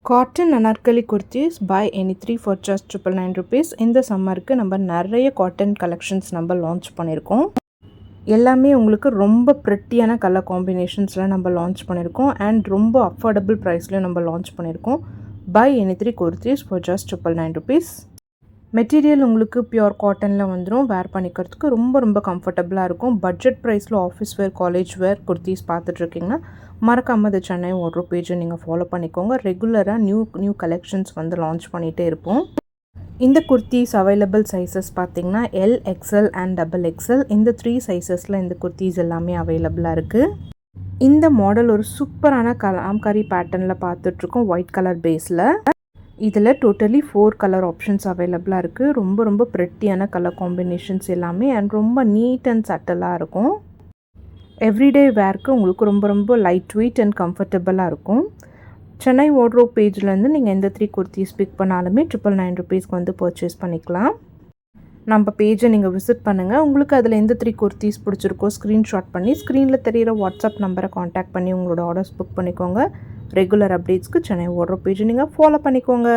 Cotton anarkali kurtis buy எனி3 for just 999 rupees. இந்த சம்மருக்கு நம்ம நிறைய காட்டன் கலெக்ஷன்ஸ் நம்ம லான்ச் பண்ணியிருக்கோம். எல்லாமே உங்களுக்கு ரொம்ப ப்ரிட்டியான கலர் காம்பினேஷன்ஸில் நம்ம லான்ச் பண்ணியிருக்கோம் அண்ட் ரொம்ப அஃபோர்டபுள் ப்ரைஸ்லையும் நம்ம லான்ச் பண்ணியிருக்கோம். பை எனி3 kurtis for just 999 rupees. Material உங்களுக்கு பியூர் காட்டனில் வந்துடும். வேர் பண்ணிக்கிறதுக்கு ரொம்ப கம்ஃபர்டபுளாக இருக்கும். பட்ஜெட் ப்ரைஸில் office wear, college wear kurtis பார்த்துட்ருக்கீங்கன்னா மறக்காமல் இந்த சென்னை வார்ட்ரோப் பேஜை நீங்கள் ஃபாலோ பண்ணிக்கோங்க. ரெகுலராக நியூ கலெக்ஷன்ஸ் வந்து லான்ச் பண்ணிகிட்டே இருப்போம். இந்த குர்த்திஸ் அவைலபிள் சைஸஸ் பார்த்திங்கன்னா L, XL and double XL. இந்த 3 சைஸஸில் இந்த குர்த்திஸ் எல்லாமே அவைலபிளாக இருக்குது. இந்த மாடல் ஒரு சூப்பரான கலாம்காரி பேட்டர்னில் பார்த்துட்ருக்கோம், ஒயிட் கலர் பேஸில். இதில் டோட்டலி 4 கலர் ஆப்ஷன்ஸ் அவைலபிளாக இருக்குது. ரொம்ப ப்ரெட்டியான கலர் காம்பினேஷன்ஸ் எல்லாமே அண்ட் ரொம்ப நீட் அண்ட் சட்டலாக இருக்கும். எவ்ரிடே வேர்க்கு உங்களுக்கு ரொம்ப லைட் வெயிட் அண்ட் கம்ஃபர்டபுளாக இருக்கும். சென்னை வார்ட்ரோப் பேஜ்லேருந்து நீங்கள் எந்த 3 குர்த்திஸ் பிக் பண்ணாலுமே 999 rupeesக்கு வந்து பர்ச்சேஸ் பண்ணிக்கலாம். நம்ம பேஜை நீங்கள் விசிட் பண்ணுங்கள். உங்களுக்கு அதில் எந்த 3 குர்த்திஸ் பிடிச்சிருக்கோ ஸ்க்ரீன்ஷாட் பண்ணி ஸ்க்ரீனில் தெரிகிற வாட்ஸ்அப் நம்பரை காண்டாக்ட் பண்ணி உங்களோட ஆர்டர்ஸ் புக் பண்ணிக்கோங்க. ரெகுலர் அப்டேட்ஸ்க்கு சென்னை வார்ட்ரோப் பேஜை நீங்கள் ஃபாலோ பண்ணிக்கோங்க.